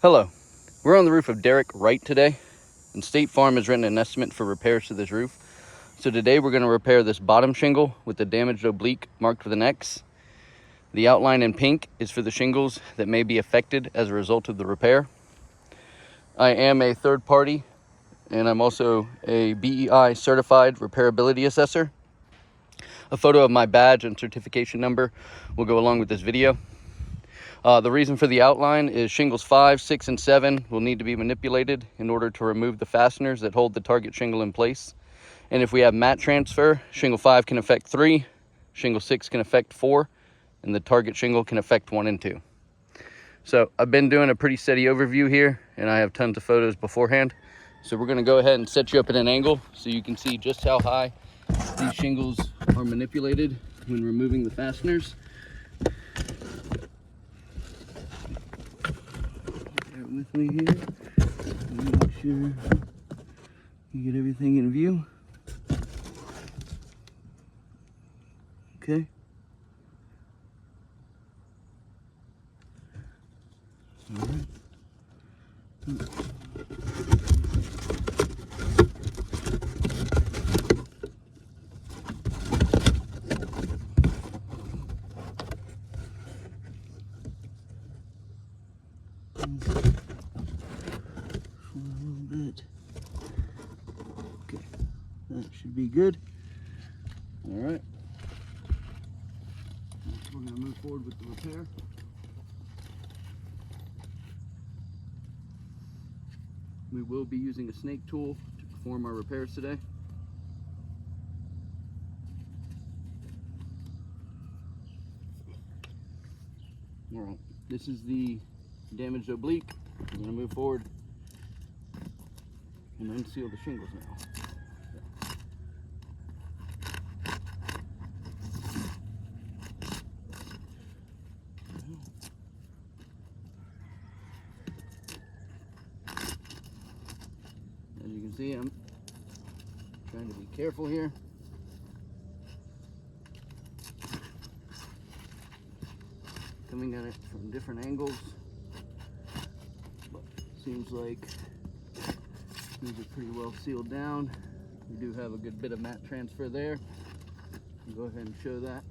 Hello, we're on the roof of Wright today, and State Farm has written an estimate for repairs to this roof. So today we're going to repair this bottom shingle with the damaged oblique marked with an X. The outline in pink is for the shingles that may be affected as a result of the repair. I am a third party, and I'm also a BEI certified repairability assessor. A photo of my badge and certification number will go along with this video. The reason for the outline is shingles 5, 6, and 7 will need to be manipulated in order to remove the fasteners that hold the target shingle in place. And if we have mat transfer, shingle 5 can affect 3, shingle 6 can affect 4, and the target shingle can affect 1 and 2. So I've been doing a pretty steady overview here, and I have tons of photos beforehand. So we're going to go ahead and set you up at an angle so you can see just how high these shingles are manipulated when removing the fasteners. With me here, make sure you get everything in view. Okay. All right. A little bit. Okay, that should be good. All right. We're going to move forward with the repair. We will be using a snake tool to perform our repairs today. All right, this is the damaged oblique. We're going to move forward and unseal the shingles now. As you can see, I'm trying to be careful here. Coming at it from different angles, but it seems like these are pretty well sealed down. We do have a good bit of mat transfer there. I'll go ahead and show that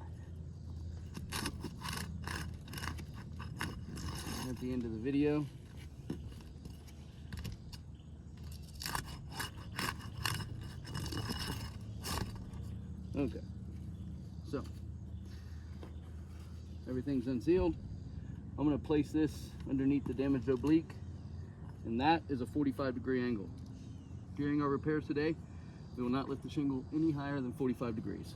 at the end of the video. Okay, so everything's unsealed. I'm going to place this underneath the damaged oblique, and that is a 45-degree angle. During our repairs today, we will not lift the shingle any higher than 45 degrees.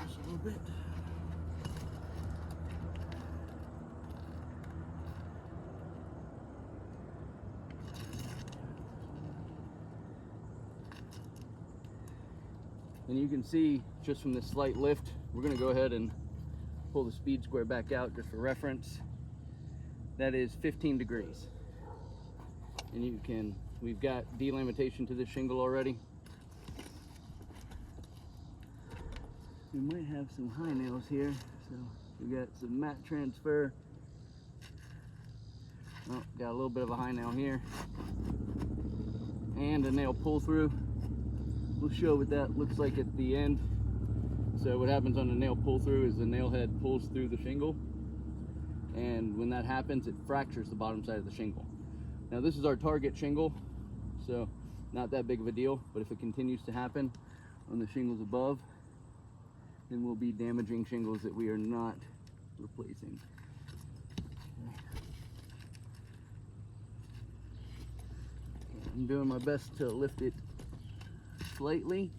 Just a little bit. And you can see just from this slight lift, we're going to go ahead and pull the speed square back out just for reference. That is 15 degrees. And we've got delimitation to this shingle already. We might have some high nails here, so we got some mat transfer. Oh, got a little bit of a high nail here, and a nail pull through. We'll show what that looks like at the end. So what happens on a nail pull through is the nail head pulls through the shingle, and when that happens, it fractures the bottom side of the shingle. Now this is our target shingle, so not that big of a deal, but if it continues to happen on the shingles above, then we'll be damaging shingles that we are not replacing. I'm doing my best to lift it slightly,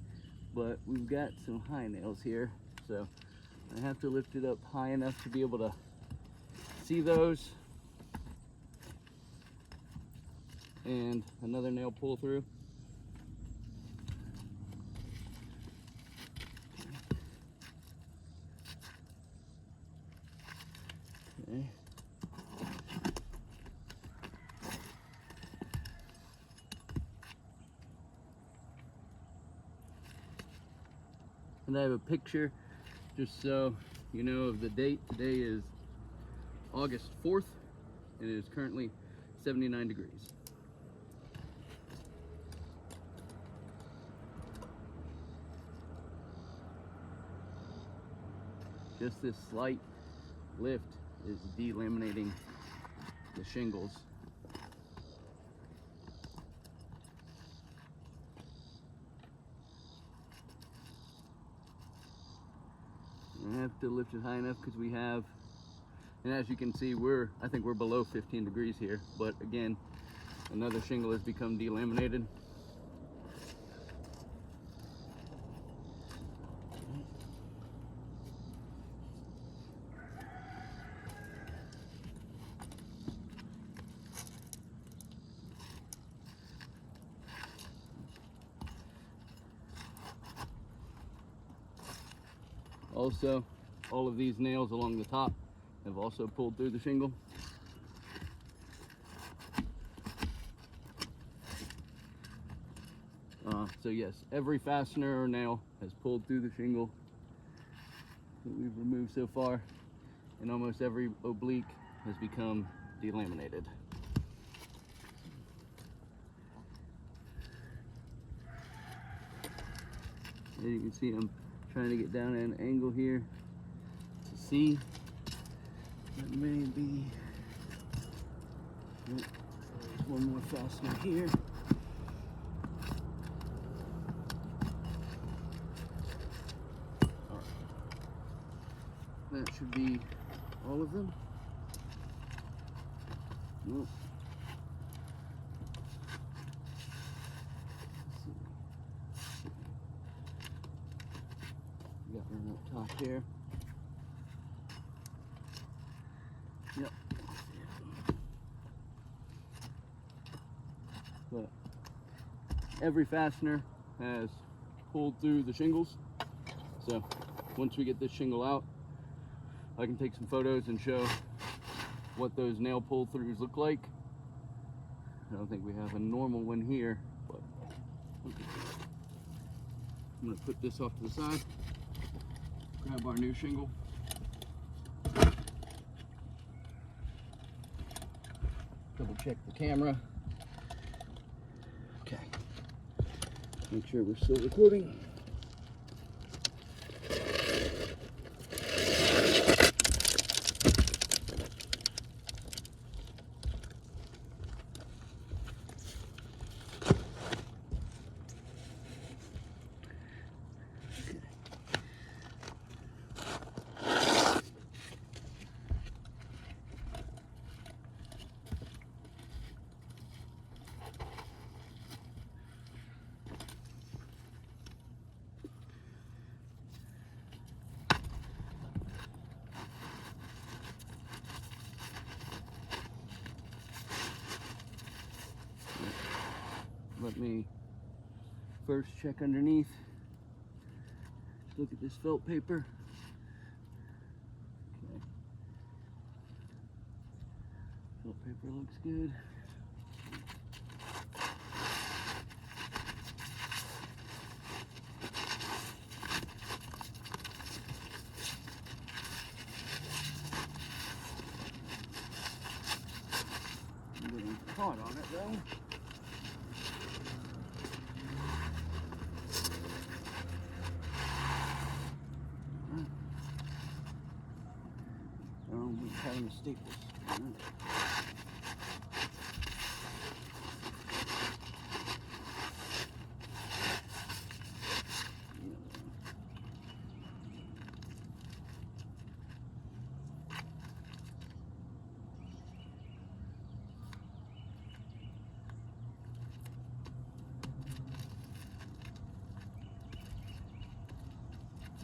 but we've got some high nails here, so I have to lift it up high enough to be able to see those. And another nail pull through. Okay. And I have a picture just so you know of the date. Today is August 4th. It is currently 79 degrees. Just this slight lift is delaminating the shingles. I have to lift it high enough because we have, and as you can see, I think we're below 15 degrees here, but again, another shingle has become delaminated. Also, all of these nails along the top have also pulled through the shingle. So yes, every fastener or nail has pulled through the shingle that we've removed so far, and almost every oblique has become delaminated. As you can see, I'm trying to get down at an angle here to see. That may be, there's one more fastener here. All right. That should be all of them. Nope. Got one up top here. Yep. But every fastener has pulled through the shingles. So once we get this shingle out, I can take some photos and show what those nail pull throughs look like. I don't think we have a normal one here, but okay. I'm gonna put this off to the side. Grab our new shingle. Double check the camera. Okay. Make sure we're still recording. Let me first check underneath. Look at this felt paper. Okay. Felt paper looks good. I'm getting caught on it though. Having to staples. Right.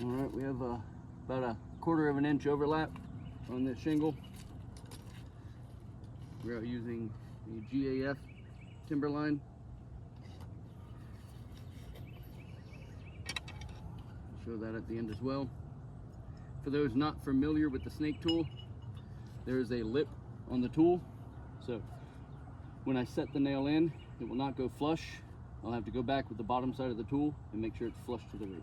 All right, we have about a 1/4 of an inch overlap on this shingle. We're using the GAF timberline. I'll show that at the end as well. For those not familiar with the snake tool, there is a lip on the tool. So when I set the nail in, it will not go flush. I'll have to go back with the bottom side of the tool and make sure it's flush to the roof.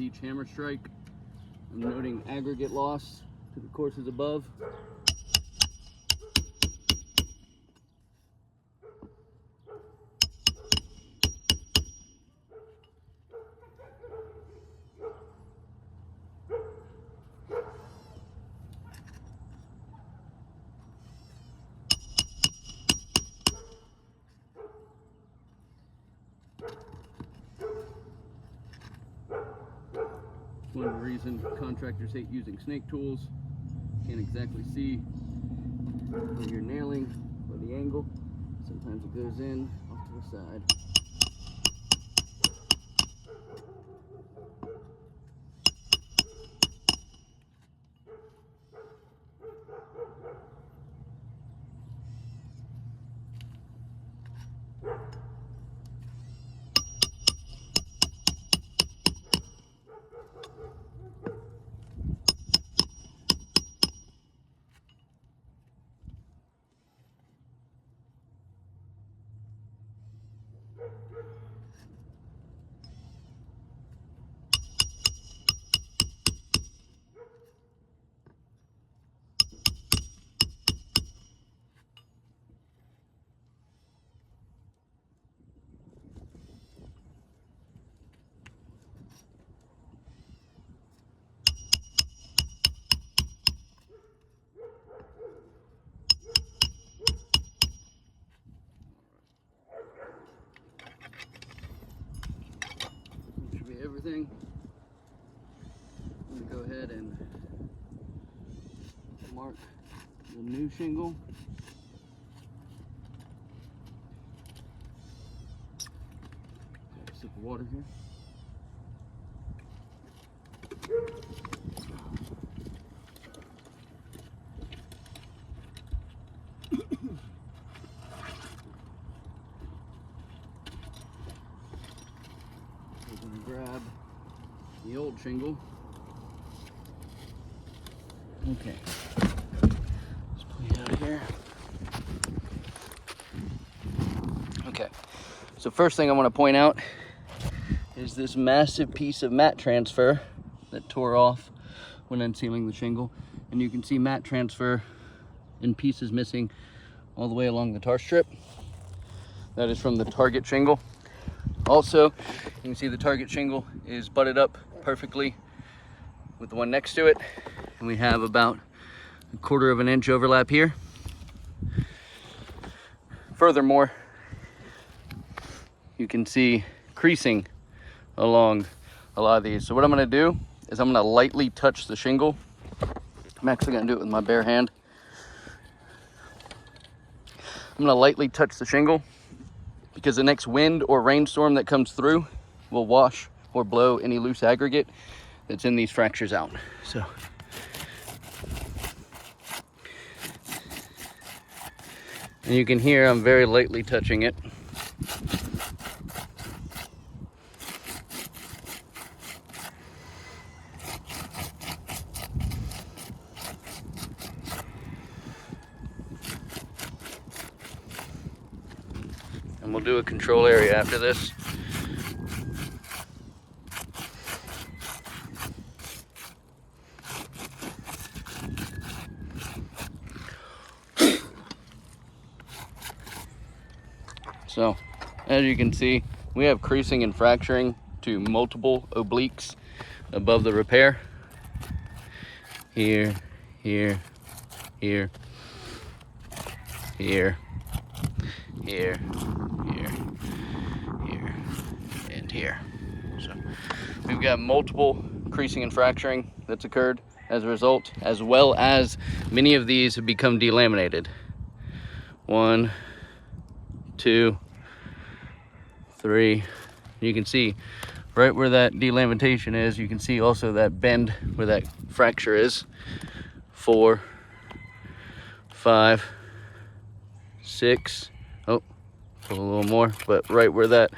each hammer strike. I'm noting aggregate loss to the courses above. One of the reasons contractors hate using snake tools. Can't exactly see when you're nailing or the angle. Sometimes it goes in off to the side. Should be everything. I'm gonna go ahead and mark the new shingle. Got a sip of water here. We're gonna grab the old shingle. Okay. Let's pull you out of here. Okay. So first thing I want to point out is this massive piece of mat transfer that tore off when unsealing the shingle. And you can see mat transfer in pieces missing all the way along the tar strip. That is from the target shingle. Also, you can see the target shingle is butted up perfectly with the one next to it. And we have about 1/4 of an inch overlap here. Furthermore, you can see creasing along a lot of these. So what I'm gonna do is I'm gonna lightly touch the shingle. I'm actually gonna do it with my bare hand. I'm gonna lightly touch the shingle because the next wind or rainstorm that comes through will wash or blow any loose aggregate that's in these fractures out. So and you can hear I'm very lightly touching it. And we'll do a control area after this. So, as you can see, we have creasing and fracturing to multiple obliques above the repair. Here, here, here, here, here, here, here, and here. So, we've got multiple creasing and fracturing that's occurred as a result, as well as many of these have become delaminated. 1, 2, 3. You can see right where that delamitation is. You can see also that bend where that fracture is. 4, 5, 6. Oh, a little more, but right where that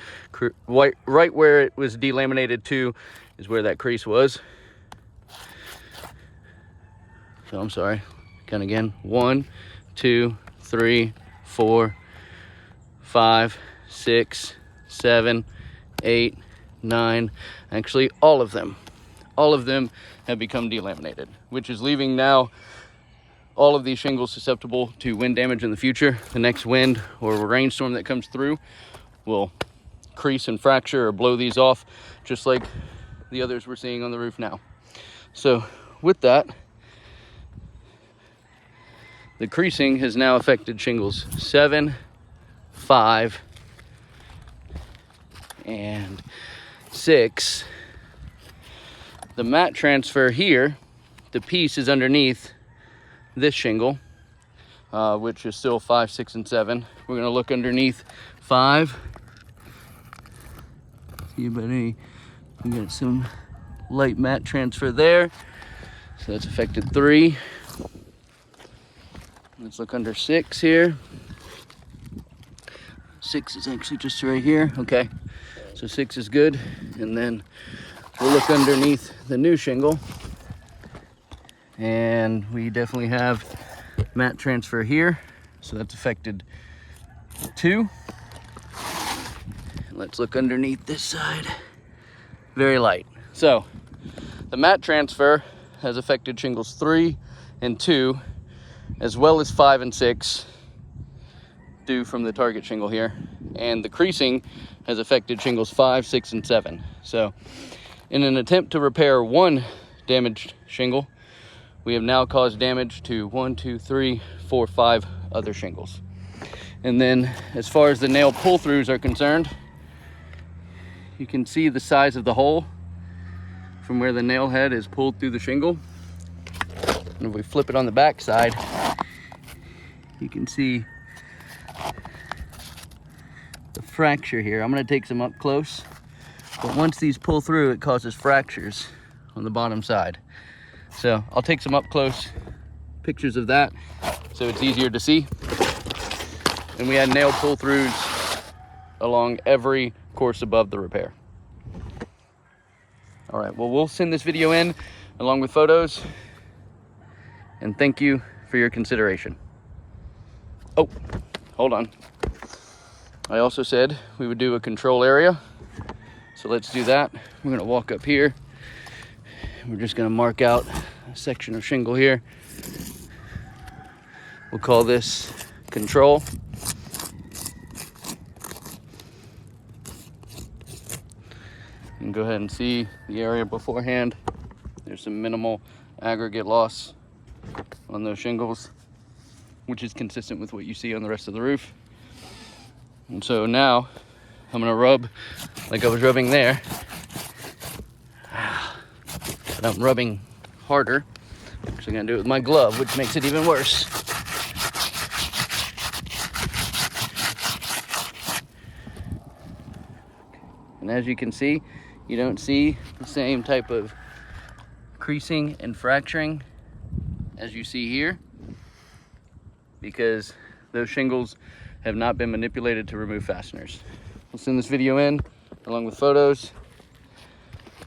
right where it was delaminated to is where that crease was. So I'm sorry. Count again. 1, 2, 3, 4, 5, 6, 7, 8, 9. Actually, all of them. all of them have become delaminated, which is leaving now all of these shingles susceptible to wind damage in the future. The next wind or rainstorm that comes through will crease and fracture or blow these off, just like the others we're seeing on the roof now. So with that, the creasing has now affected shingles 7, 5, and 6. The mat transfer here, the piece is underneath this shingle, which is still 5, 6, and 7. We're gonna look underneath 5. See, buddy, we got some light mat transfer there. So that's affected 3. Let's look under 6 here. 6 is actually just right here. Okay, so 6 is good. And then we'll look underneath the new shingle. And we definitely have mat transfer here. So that's affected 2. Let's look underneath this side. Very light. So the mat transfer has affected shingles 3 and 2, as well as 5 and 6, due from the target shingle here. And the creasing has affected shingles 5, 6, and 7. So in an attempt to repair one damaged shingle, we have now caused damage to 1, 2, 3, 4, 5 other shingles. And then as far as the nail pull-throughs are concerned, you can see the size of the hole from where the nail head is pulled through the shingle. And if we flip it on the back side, you can see the fracture here. I'm gonna take some up close, but once these pull through, it causes fractures on the bottom side. So I'll take some up close pictures of that so it's easier to see. And we had nail pull throughs along every course above the repair. All right, well, we'll send this video in along with photos, and thank you for your consideration. Oh, hold on. I also said we would do a control area. So let's do that. We're gonna walk up here. We're just gonna mark out a section of shingle here. We'll call this control. You can go ahead and see the area beforehand. There's some minimal aggregate loss on those shingles, which is consistent with what you see on the rest of the roof. And so now I'm gonna rub like I was rubbing there, but I'm rubbing harder. I'm actually gonna do it with my glove, which makes it even worse. And as you can see, you don't see the same type of creasing and fracturing as you see here, because those shingles have not been manipulated to remove fasteners. We'll send this video in along with photos.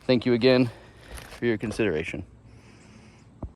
Thank you again for your consideration.